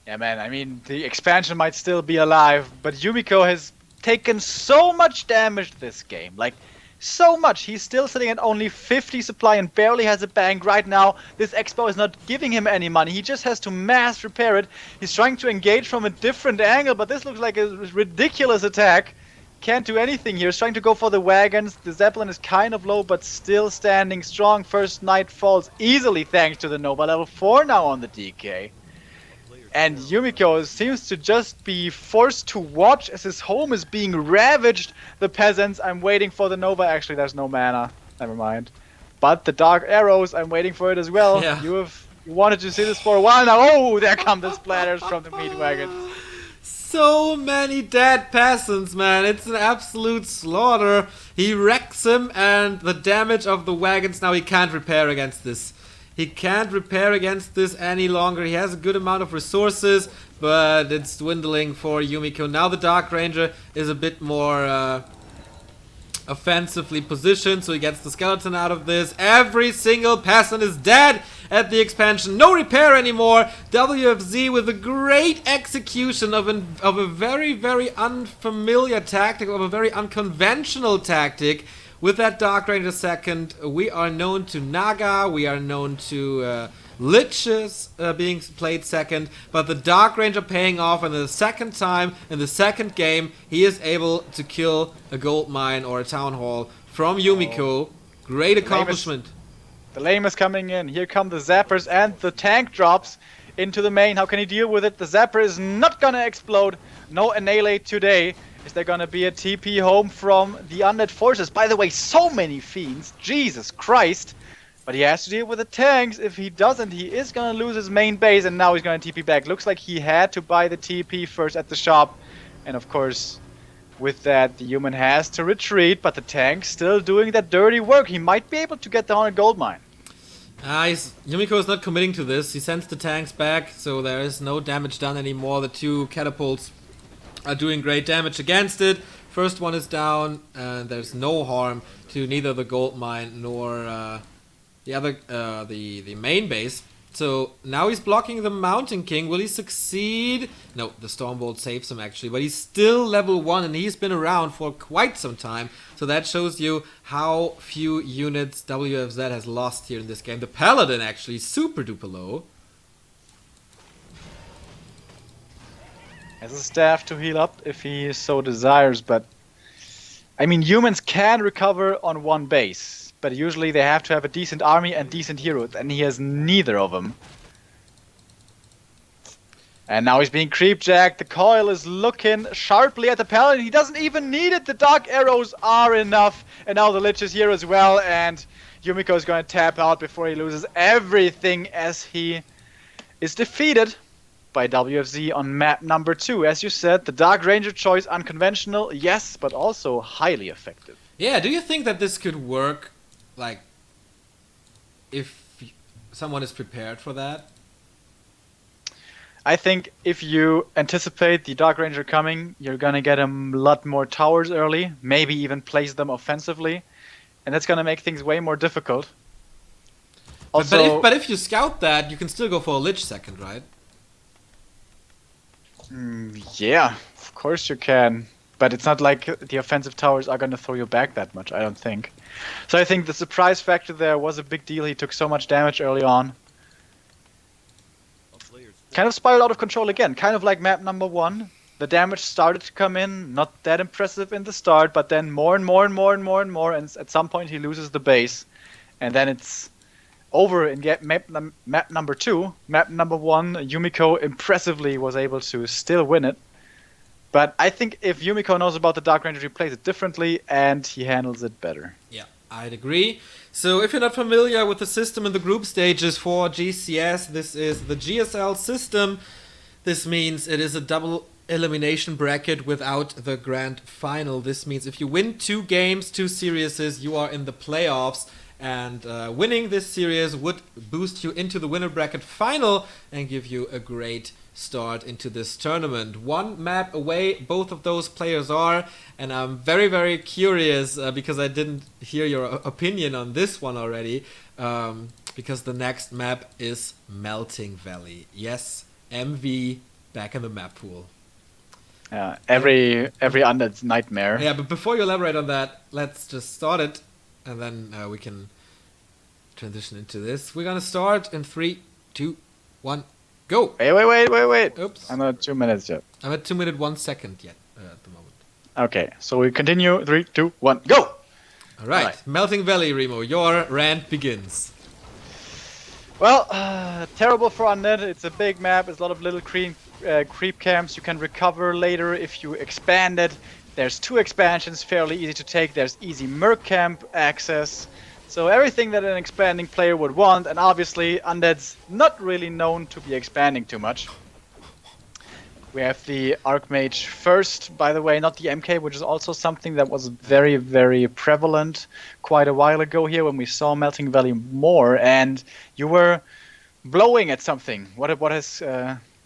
Yeah, man, I mean, the expansion might still be alive, but Yumiko has taken so much damage this game. Like, so much. He's still sitting at only 50 supply and barely has a bank right now. This Expo is not giving him any money. He just has to mass repair it. He's trying to engage from a different angle, but this looks like a ridiculous attack. Can't do anything here. He's trying to go for the wagons. The Zeppelin is kind of low, but still standing strong. First Knight falls easily thanks to the Nova. Level 4 now on the DK. And Yumiko seems to just be forced to watch as his home is being ravaged. The peasants, I'm waiting for the Nova. Actually, there's no mana. Never mind. But the Dark Arrows, I'm waiting for it as well. Yeah. You wanted to see this for a while now. Oh, there come the splatters from the meat wagon. So many dead peasants, man. It's an absolute slaughter. He wrecks him, and the damage of the wagons, now he can't repair against this. He can't repair against this any longer. He has a good amount of resources, but it's dwindling for Yumiko. Now the Dark Ranger is a bit more offensively positioned, so he gets the skeleton out of this. Every single peasant is dead at the expansion. No repair anymore. WFZ with a great execution of a very, very unfamiliar tactic, of a very unconventional tactic. With that Dark Ranger second, we are known to Naga, we are known to Liches being played second, but the Dark Ranger paying off, and the second time, in the second game, he is able to kill a gold mine or a town hall from Yumiko. Great accomplishment. The lame is coming in. Here come the zappers and the tank drops into the main. How can he deal with it? The zapper is not gonna explode. No annihilate today. Is there gonna be a TP home from the undead forces? By the way, so many fiends. Jesus Christ. But he has to deal with the tanks. If he doesn't, he is gonna lose his main base, and now he's gonna TP back. Looks like he had to buy the TP first at the shop. And of course, with that, the human has to retreat, but the tank's still doing that dirty work. He might be able to get the 100 gold mine. Yumiko is not committing to this. He sends the tanks back, so there is no damage done anymore. The two catapults are doing great damage against it. First one is down, and there's no harm to neither the gold mine nor the main base. So now he's blocking the Mountain King. Will he succeed? No, the Stormbolt saves him actually, but he's still level 1 and he's been around for quite some time. So that shows you how few units WFZ has lost here in this game. The Paladin actually super duper low. Has a staff to heal up if he so desires, but I mean, humans can recover on one base, but usually they have to have a decent army and decent heroes, and he has neither of them. And now he's being creepjacked. The coil is looking sharply at the Paladin. He doesn't even need it. The Dark Arrows are enough. And now the Lich is here as well, and Yumiko is going to tap out before he loses everything as he is defeated by WFZ on map number 2. As you said, the Dark Ranger choice, unconventional, yes, but also highly effective. Yeah, do you think that this could work, like, if someone is prepared for that? I think if you anticipate the Dark Ranger coming, you're gonna get a lot more towers early, maybe even place them offensively, and that's gonna make things way more difficult. Also, but if you scout that, you can still go for a Lich second, right? Yeah, of course you can. But it's not like the offensive towers are going to throw you back that much, I don't think. So I think the surprise factor there was a big deal. He took so much damage early on. Kind of spiraled out of control again. Kind of like map number 1. The damage started to come in. Not that impressive in the start, but then more and more and more and more and more. And at some point he loses the base. And then it's over in map number 2. Map number 1, Yumiko impressively was able to still win it. But I think if Yumiko knows about the Dark Ranger, he plays it differently and he handles it better. Yeah, I'd agree. So if you're not familiar with the system in the group stages for GCS, this is the GSL system. This means it is a double elimination bracket without the grand final. This means if you win 2 games, 2 series, you are in the playoffs. And winning this series would boost you into the winner bracket final and give you a great start into this tournament. 1 map away both of those players are, and I'm very, very curious because I didn't hear your opinion on this one already, because the next map is Melting Valley. Yes, MV back in the map pool. Every undead's nightmare. Yeah, but before you elaborate on that, let's just start it, and then we can transition into this. We're gonna start in 3, 2, 1, go! Wait. Oops. I'm not at 2 minutes yet. I'm at 2 minutes 1 second yet at the moment. Okay, so we continue. 3, 2, 1, go! Alright, Melting Valley, Remo, your rant begins. Well, terrible for undead. It's a big map. It's a lot of little creep camps. You can recover later if you expand it. There's 2 expansions, fairly easy to take. There's easy merc camp access. So everything that an expanding player would want, and obviously undead's not really known to be expanding too much. We have the Archmage first, by the way, not the MK, which is also something that was very, very prevalent quite a while ago here when we saw Melting Valley more, and you were blowing at something. What has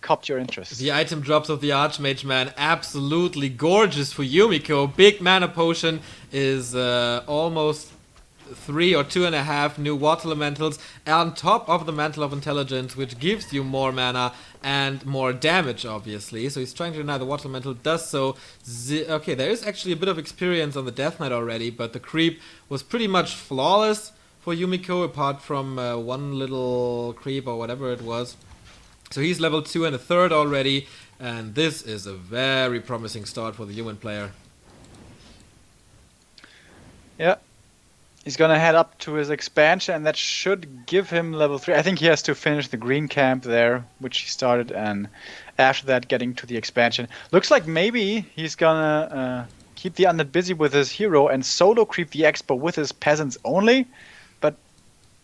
caught your interest? The item drops of the Archmage, man, absolutely gorgeous for Yumiko. Big mana potion is almost 3 or 2.5 new water elementals on top of the Mantle of Intelligence, which gives you more mana and more damage, obviously. So he's trying to deny the water elemental, does so. Okay, there is actually a bit of experience on the Death Knight already, but the creep was pretty much flawless for Yumiko, apart from one little creep or whatever it was. So he's level 2 and a third already, and this is a very promising start for the human player. Yeah. He's gonna head up to his expansion, and that should give him level 3. I think he has to finish the green camp there, which he started, and after that getting to the expansion. Looks like maybe he's gonna keep the undead busy with his hero and solo creep the expo with his peasants only. But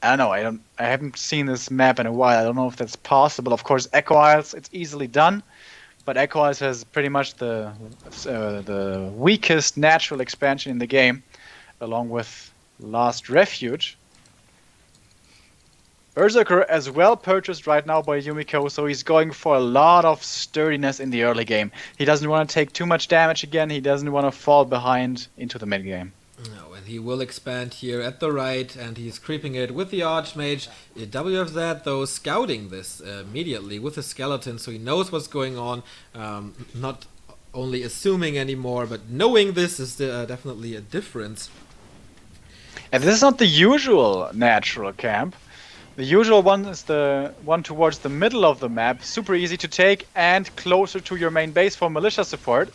I don't know. I haven't seen this map in a while. I don't know if that's possible. Of course, Echo Isles, it's easily done, but Echo Isles has pretty much the weakest natural expansion in the game, along with Last Refuge. Berserker as well purchased right now by Yumiko, so he's going for a lot of sturdiness in the early game. He doesn't want to take too much damage again, he doesn't want to fall behind into the mid game. No, and he will expand here at the right, and he's creeping it with the Archmage. WFZ, though, scouting this immediately with the skeleton, so he knows what's going on, not only assuming anymore, but knowing this is definitely a difference. And this is not the usual natural camp. The usual one is the one towards the middle of the map, super easy to take and closer to your main base for militia support.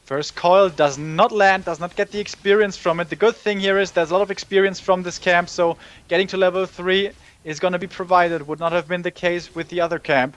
First coil does not land, does not get the experience from it. The good thing here is there's a lot of experience from this camp, so getting to level 3 is going to be provided. Would not have been the case with the other camp.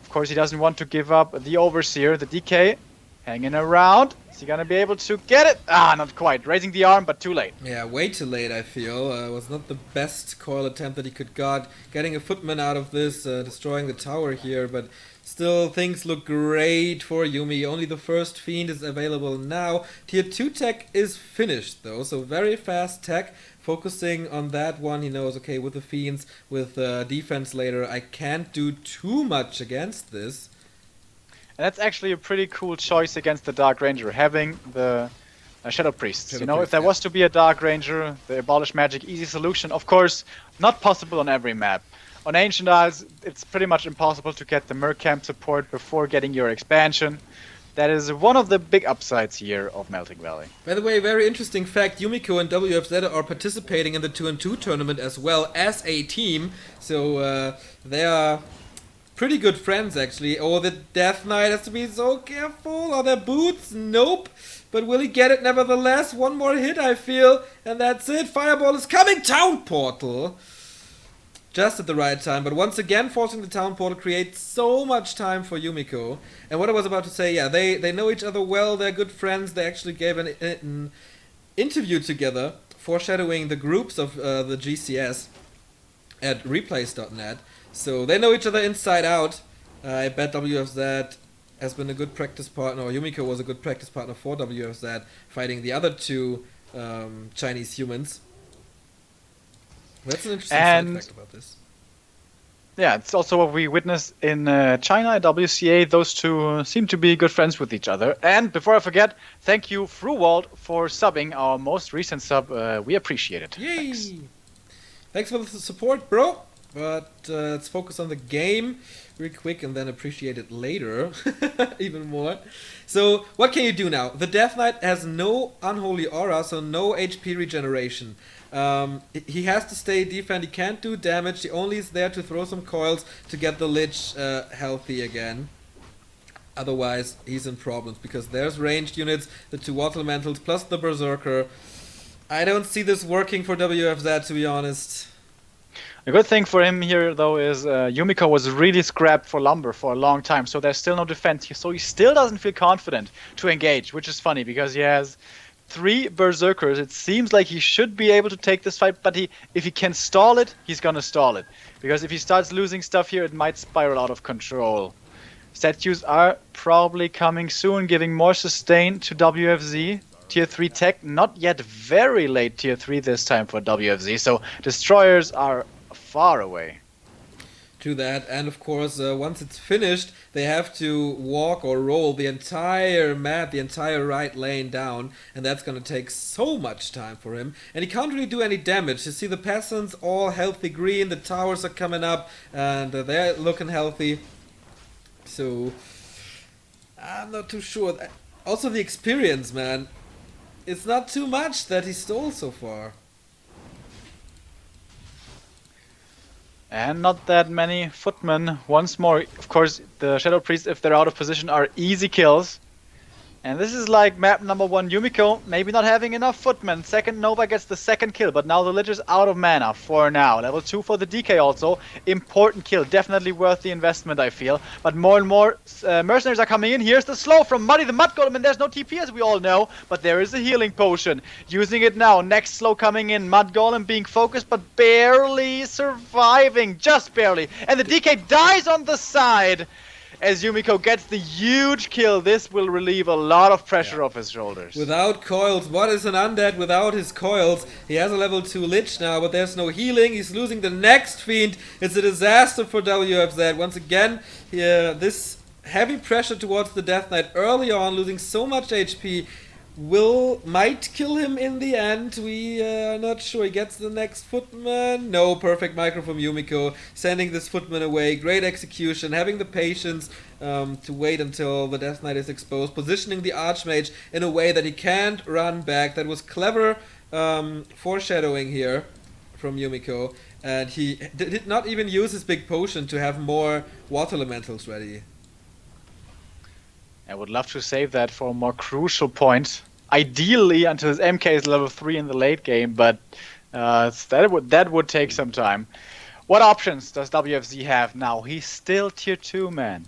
Of course, he doesn't want to give up the Overseer, the DK, hanging around. Is he gonna be able to get it? Ah, not quite. Raising the arm, but too late. Yeah, way too late, I feel. Was not the best coil attempt that he could got. Getting a footman out of this, destroying the tower here, but still things look great for Yumi. Only the first Fiend is available now. Tier 2 tech is finished, though, so very fast tech. Focusing on that one, he knows, okay, with the Fiends, with defense later, I can't do too much against this. And that's actually a pretty cool choice against the Dark Ranger, having the Shadow Priests. If there was to be a Dark Ranger, the Abolish Magic easy solution, of course, not possible on every map. On Ancient Isles, it's pretty much impossible to get the Merc Camp support before getting your expansion. That is one of the big upsides here of Melting Valley. By the way, very interesting fact, Yumiko and WFZ are participating in the 2-2 tournament as well as a team, so they are pretty good friends, actually. Oh, the Death Knight has to be so careful. Are there boots? Nope. But will he get it nevertheless? One more hit, I feel. And that's it. Fireball is coming. Town Portal. Just at the right time. But once again, forcing the Town Portal creates so much time for Yumiko. And what I was about to say, yeah, they know each other well. They're good friends. They actually gave an interview together, foreshadowing the groups of the GCS at replays.net. So they know each other inside out. I bet WFZ has been a good practice partner, or Yumiko was a good practice partner for WFZ, fighting the other two Chinese humans. That's an interesting side fact about this. Yeah, it's also what we witnessed in China at WCA. Those two seem to be good friends with each other. And before I forget, thank you, Fruwald, for subbing our most recent sub. We appreciate it. Yay! Thanks for the support, bro. But let's focus on the game real quick and then appreciate it later even more. So what can you do now? The Death Knight has no Unholy Aura, so no HP regeneration. He has to stay defend, he can't do damage, he only is there to throw some coils to get the Lich healthy again. Otherwise, he's in problems, because there's ranged units, the 2 Water Elementals, plus the Berserker. I don't see this working for WFZ, to be honest. A good thing for him here, though, is Yumiko was really scrapped for lumber for a long time, so there's still no defense. So he still doesn't feel confident to engage, which is funny, because he has 3 Berserkers. It seems like he should be able to take this fight, but if he can stall it, he's gonna stall it. Because if he starts losing stuff here, it might spiral out of control. Statues are probably coming soon, giving more sustain to WFZ. Tier 3 tech, not yet very late tier 3 this time for WFZ, so destroyers are far away. To that, and of course, once it's finished, they have to walk or roll the entire map, the entire right lane down, and that's gonna take so much time for him. And he can't really do any damage. You see the peasants all healthy green, the towers are coming up, and they're looking healthy. So, I'm not too sure. Also the experience, man. It's not too much that he stole so far. And not that many footmen. Once more, of course, the Shadow Priests, if they're out of position, are easy kills. And this is like map number 1, Yumiko, maybe not having enough footmen. Second Nova gets the second kill, but now the Lich is out of mana for now. Level 2 for the DK also. Important kill, definitely worth the investment, I feel. But more and more mercenaries are coming in. Here's the slow from Muddy the Mud Golem, and there's no TP as we all know. But there is a healing potion. Using it now. Next slow coming in. Mud Golem being focused, but barely surviving. Just barely. And the DK dies on the side. As Yumiko gets the huge kill, this will relieve a lot of pressure off his shoulders. Without coils, what is an undead without his coils? He has a level 2 Lich now, but there's no healing. He's losing the next Fiend. It's a disaster for WFZ. Once again, this heavy pressure towards the Death Knight early on, losing so much HP, might kill him in the end. We are not sure. He gets the next footman. No, perfect micro from Yumiko, sending this footman away. Great execution, having the patience to wait until the Death Knight is exposed, positioning the Archmage in a way that he can't run back. That was clever foreshadowing here from Yumiko, and he did not even use his big potion to have more water elementals ready. I would love to save that for a more crucial point. Ideally, until his MK is level 3 in the late game, but that would take some time. What options does WFZ have now? He's still tier 2, man.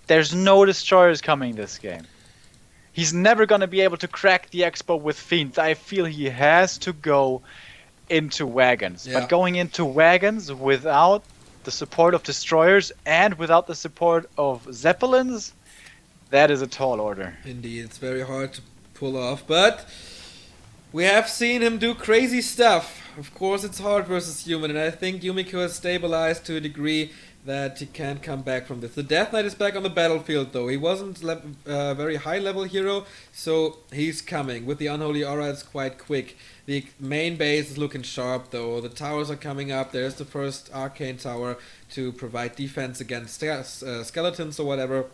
There's no destroyers coming this game. He's never going to be able to crack the Expo with Fiends. I feel he has to go into wagons. Yeah. But going into wagons without the support of destroyers and without the support of Zeppelins, that is a tall order. Indeed, it's very hard to pull off, but we have seen him do crazy stuff. Of course, it's hard versus human, and I think Yumiko has stabilized to a degree that he can't come back from this. The Death Knight is back on the battlefield, though. He wasn't a very high-level hero, so he's coming. With the Unholy Aura, it's quite quick. The main base is looking sharp, though. The towers are coming up. There's the first Arcane Tower to provide defense against skeletons or whatever.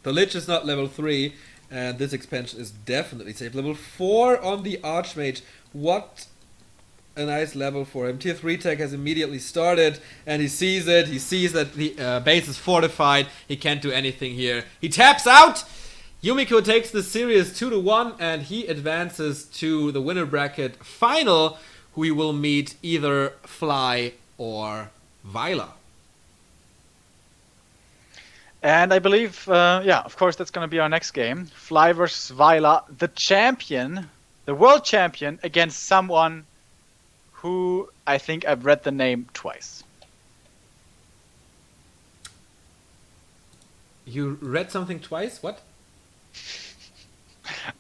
The Lich is not level 3, and this expansion is definitely safe. Level 4 on the Archmage. What a nice level for him. Tier 3 tech has immediately started, and he sees it. He sees that the base is fortified. He can't do anything here. He taps out! Yumiko takes the series 2-1, and he advances to the winner bracket final. We will meet either Fly or Viola. And I believe, of course, that's going to be our next game. Fly versus Viola, the champion, the world champion, against someone who I think I've read the name twice. You read something twice? What?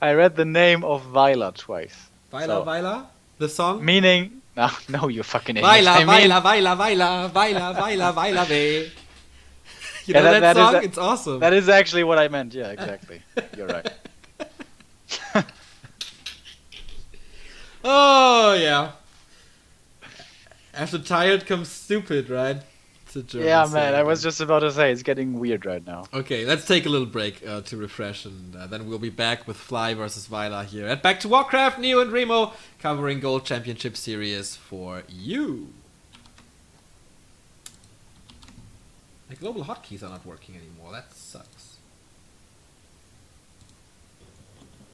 I read the name of Viola twice. Viola? The song? Meaning... No, you fucking idiot. Viola, babe. You know that song? It's awesome. That is actually what I meant. Yeah, exactly. You're right. Oh, yeah. After tired comes stupid, right? It's a German Yeah, man, saying. I was just about to say, it's getting weird right now. Okay, let's take a little break to refresh, and then we'll be back with Fly versus Vila here at Back to Warcraft. Neo and Remo covering Gold Championship Series for you. My global hotkeys are not working anymore. That sucks.